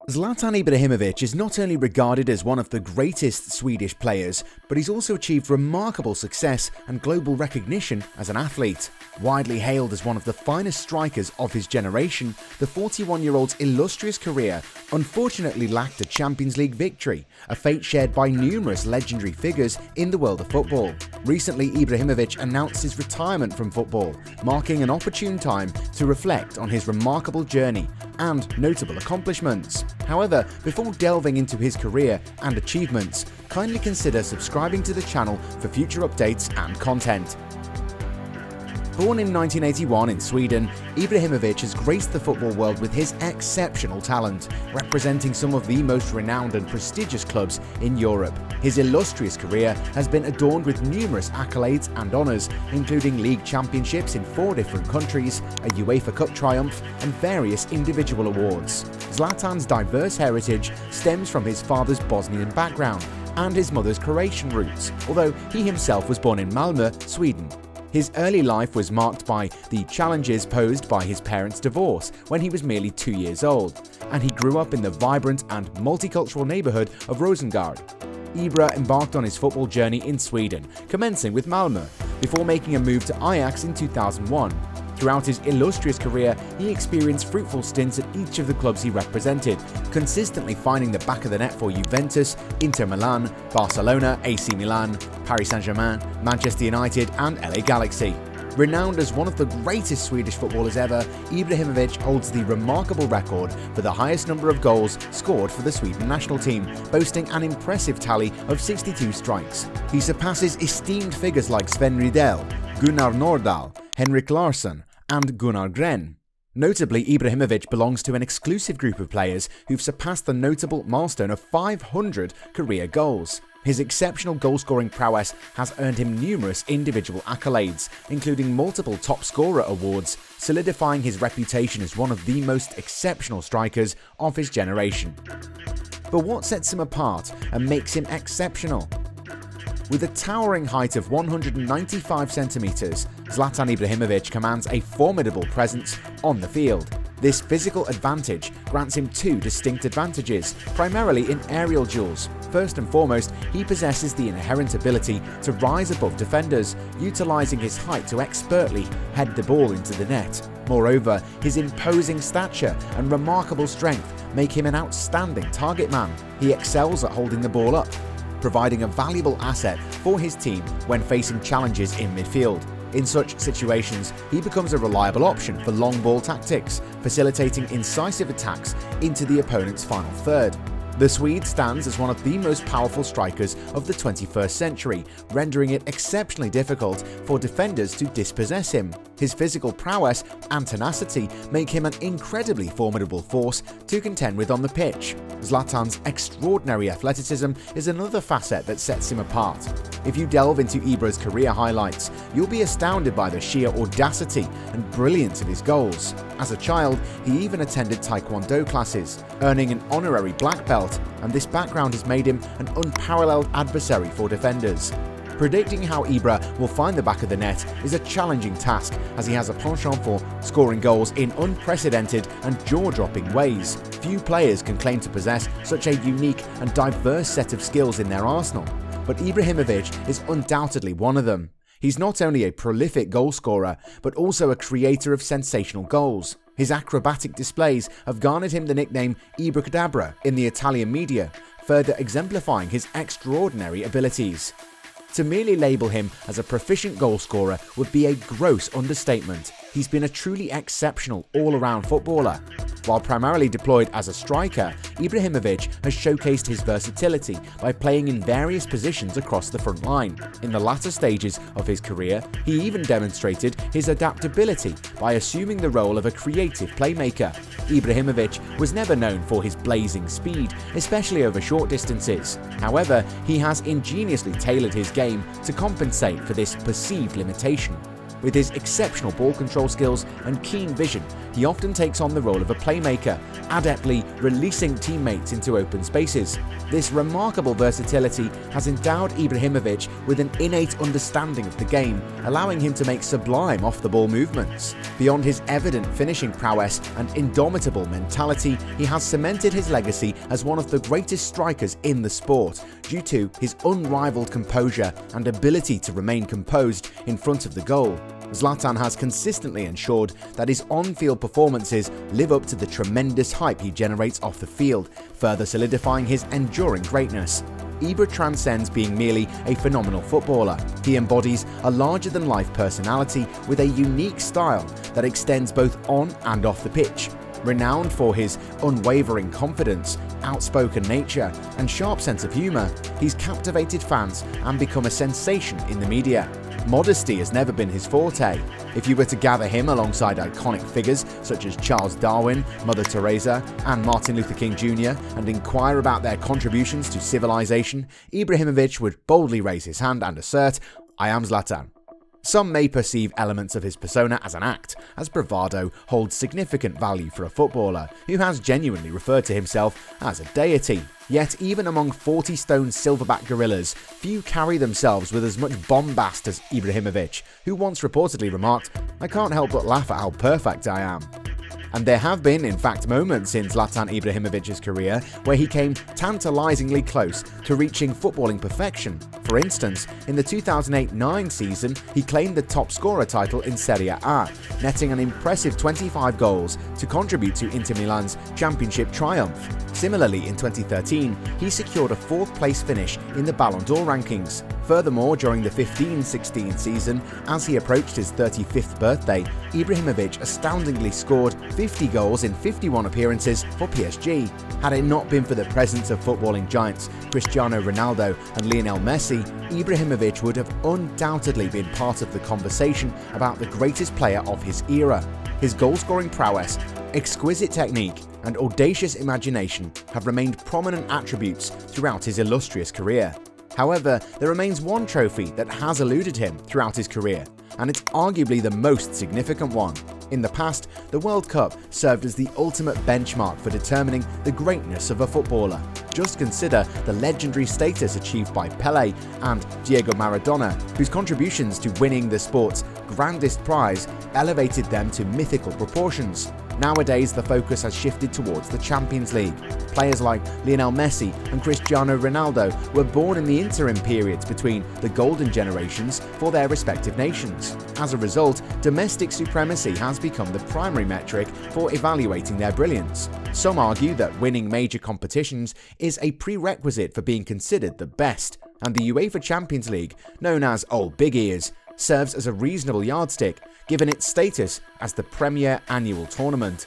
Zlatan Ibrahimovic is not only regarded as one of the greatest Swedish players, but he's also achieved remarkable success and global recognition as an athlete. Widely hailed as one of the finest strikers of his generation, the 41-year-old's illustrious career unfortunately lacked a Champions League victory, a fate shared by numerous legendary figures in the world of football. Recently, Ibrahimovic announced his retirement from football, marking an opportune time to reflect on his remarkable journey and notable accomplishments. However, before delving into his career and achievements, kindly consider subscribing to the channel for future updates and content. Born in 1981 in Sweden, Ibrahimovic has graced the football world with his exceptional talent, representing some of the most renowned and prestigious clubs in Europe. His illustrious career has been adorned with numerous accolades and honours, including league championships in 4 different countries, a UEFA Cup triumph, and various individual awards. Zlatan's diverse heritage stems from his father's Bosnian background and his mother's Croatian roots, although he himself was born in Malmö, Sweden. His early life was marked by the challenges posed by his parents' divorce when he was merely 2 years old, and he grew up in the vibrant and multicultural neighbourhood of Rosengård. Ibra embarked on his football journey in Sweden, commencing with Malmö, before making a move to Ajax in 2001. Throughout his illustrious career, he experienced fruitful stints at each of the clubs he represented, consistently finding the back of the net for Juventus, Inter Milan, Barcelona, AC Milan, Paris Saint-Germain, Manchester United and LA Galaxy. Renowned as one of the greatest Swedish footballers ever, Ibrahimovic holds the remarkable record for the highest number of goals scored for the Sweden national team, boasting an impressive tally of 62 strikes. He surpasses esteemed figures like Sven Rydell, Gunnar Nordahl, Henrik Larsson and Gunnar Gren. Notably, Ibrahimovic belongs to an exclusive group of players who've surpassed the notable milestone of 500 career goals. His exceptional goal-scoring prowess has earned him numerous individual accolades, including multiple top scorer awards, solidifying his reputation as one of the most exceptional strikers of his generation. But what sets him apart and makes him exceptional? With a towering height of 195 centimeters, Zlatan Ibrahimovic commands a formidable presence on the field. This physical advantage grants him 2 distinct advantages, primarily in aerial duels. First and foremost, he possesses the inherent ability to rise above defenders, utilizing his height to expertly head the ball into the net. Moreover, his imposing stature and remarkable strength make him an outstanding target man. He excels at holding the ball up, providing a valuable asset for his team when facing challenges in midfield. In such situations, he becomes a reliable option for long ball tactics, facilitating incisive attacks into the opponent's final third. The Swede stands as one of the most powerful strikers of the 21st century, rendering it exceptionally difficult for defenders to dispossess him. His physical prowess and tenacity make him an incredibly formidable force to contend with on the pitch. Zlatan's extraordinary athleticism is another facet that sets him apart. If you delve into Ibra's career highlights, you'll be astounded by the sheer audacity and brilliance of his goals. As a child, he even attended Taekwondo classes, earning an honorary black belt, and this background has made him an unparalleled adversary for defenders. Predicting how Ibra will find the back of the net is a challenging task, as he has a penchant for scoring goals in unprecedented and jaw-dropping ways. Few players can claim to possess such a unique and diverse set of skills in their arsenal, but Ibrahimovic is undoubtedly one of them. He's not only a prolific goalscorer, but also a creator of sensational goals. His acrobatic displays have garnered him the nickname Ibracadabra in the Italian media, further exemplifying his extraordinary abilities. To merely label him as a proficient goalscorer would be a gross understatement. He's been a truly exceptional all-around footballer. While primarily deployed as a striker, Ibrahimovic has showcased his versatility by playing in various positions across the front line. In the latter stages of his career, he even demonstrated his adaptability by assuming the role of a creative playmaker. Ibrahimovic was never known for his blazing speed, especially over short distances. However, he has ingeniously tailored his game to compensate for this perceived limitation. With his exceptional ball control skills and keen vision, he often takes on the role of a playmaker, adeptly releasing teammates into open spaces. This remarkable versatility has endowed Ibrahimovic with an innate understanding of the game, allowing him to make sublime off-the-ball movements. Beyond his evident finishing prowess and indomitable mentality, he has cemented his legacy as one of the greatest strikers in the sport due to his unrivaled composure and ability to remain composed in front of the goal. Zlatan has consistently ensured that his on-field performances live up to the tremendous hype he generates off the field, further solidifying his enduring greatness. Ibra transcends being merely a phenomenal footballer. He embodies a larger-than-life personality with a unique style that extends both on and off the pitch. Renowned for his unwavering confidence, outspoken nature, and sharp sense of humour, he's captivated fans and become a sensation in the media. Modesty has never been his forte. If you were to gather him alongside iconic figures such as Charles Darwin, Mother Teresa, and Martin Luther King Jr. and inquire about their contributions to civilization, Ibrahimovic would boldly raise his hand and assert, "I am Zlatan." Some may perceive elements of his persona as an act, as bravado holds significant value for a footballer who has genuinely referred to himself as a deity. Yet even among 40-stone silverback gorillas, few carry themselves with as much bombast as Ibrahimovic, who once reportedly remarked, "I can't help but laugh at how perfect I am." And there have been, in fact, moments in Zlatan Ibrahimovic's career where he came tantalizingly close to reaching footballing perfection. For instance, in the 2008-09 season, he claimed the top scorer title in Serie A, netting an impressive 25 goals to contribute to Inter Milan's championship triumph. Similarly, in 2013, he secured a fourth-place finish in the Ballon d'Or rankings. Furthermore, during the 15-16 season, as he approached his 35th birthday, Ibrahimovic astoundingly scored 50 goals in 51 appearances for PSG. Had it not been for the presence of footballing giants Cristiano Ronaldo and Lionel Messi, Ibrahimovic would have undoubtedly been part of the conversation about the greatest player of his era. His goal-scoring prowess, exquisite technique, and audacious imagination have remained prominent attributes throughout his illustrious career. However, there remains one trophy that has eluded him throughout his career, and it's arguably the most significant one. In the past, the World Cup served as the ultimate benchmark for determining the greatness of a footballer. Just consider the legendary status achieved by Pelé and Diego Maradona, whose contributions to winning the sport's grandest prize elevated them to mythical proportions. Nowadays, the focus has shifted towards the Champions League. Players like Lionel Messi and Cristiano Ronaldo were born in the interim periods between the golden generations for their respective nations. As a result, domestic supremacy has become the primary metric for evaluating their brilliance. Some argue that winning major competitions is a prerequisite for being considered the best, and the UEFA Champions League, known as Old Big Ears, serves as a reasonable yardstick given its status as the premier annual tournament.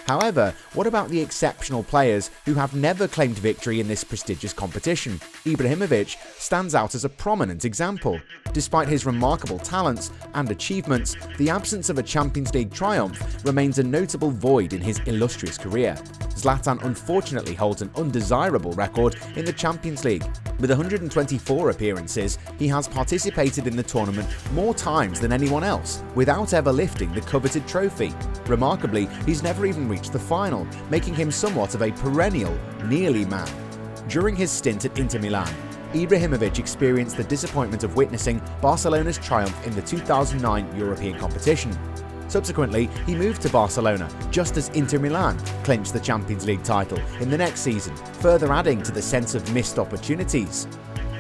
However, what about the exceptional players who have never claimed victory in this prestigious competition? Ibrahimovic stands out as a prominent example. Despite his remarkable talents and achievements, the absence of a Champions League triumph remains a notable void in his illustrious career. Zlatan unfortunately holds an undesirable record in the Champions League. With 124 appearances, he has participated in the tournament more times than anyone else, without ever lifting the coveted trophy. Remarkably, he's never even reached the final, making him somewhat of a perennial nearly man. During his stint at Inter Milan, Ibrahimovic experienced the disappointment of witnessing Barcelona's triumph in the 2009 European competition. Subsequently, he moved to Barcelona just as Inter Milan clinched the Champions League title in the next season, further adding to the sense of missed opportunities.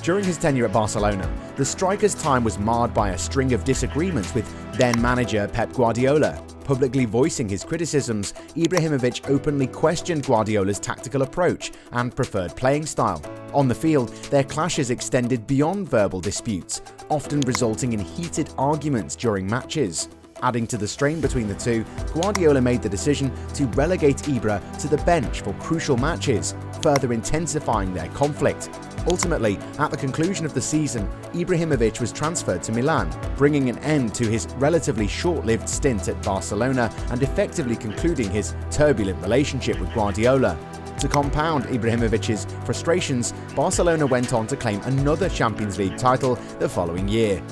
During his tenure at Barcelona, the striker's time was marred by a string of disagreements with then-manager Pep Guardiola. Publicly voicing his criticisms, Ibrahimovic openly questioned Guardiola's tactical approach and preferred playing style. On the field, their clashes extended beyond verbal disputes, often resulting in heated arguments during matches. Adding to the strain between the two, Guardiola made the decision to relegate Ibra to the bench for crucial matches, further intensifying their conflict. Ultimately, at the conclusion of the season, Ibrahimovic was transferred to Milan, bringing an end to his relatively short-lived stint at Barcelona and effectively concluding his turbulent relationship with Guardiola. To compound Ibrahimovic's frustrations, Barcelona went on to claim another Champions League title the following year.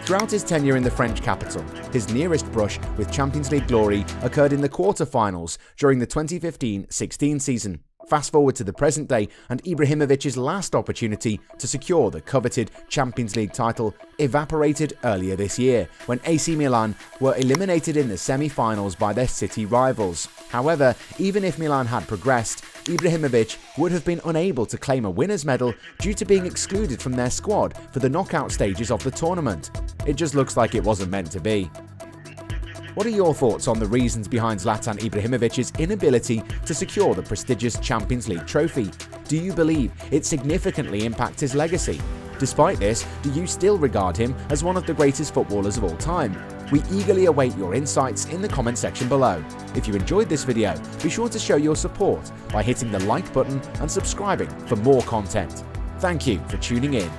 Throughout his tenure in the French capital, his nearest brush with Champions League glory occurred in the quarter-finals during the 2015-16 season. Fast forward to the present day, and Ibrahimovic's last opportunity to secure the coveted Champions League title evaporated earlier this year, when AC Milan were eliminated in the semi-finals by their city rivals. However, even if Milan had progressed, Ibrahimovic would have been unable to claim a winner's medal due to being excluded from their squad for the knockout stages of the tournament. It just looks like it wasn't meant to be. What are your thoughts on the reasons behind Zlatan Ibrahimovic's inability to secure the prestigious Champions League trophy? Do you believe it significantly impacts his legacy? Despite this, do you still regard him as one of the greatest footballers of all time? We eagerly await your insights in the comment section below. If you enjoyed this video, be sure to show your support by hitting the like button and subscribing for more content. Thank you for tuning in.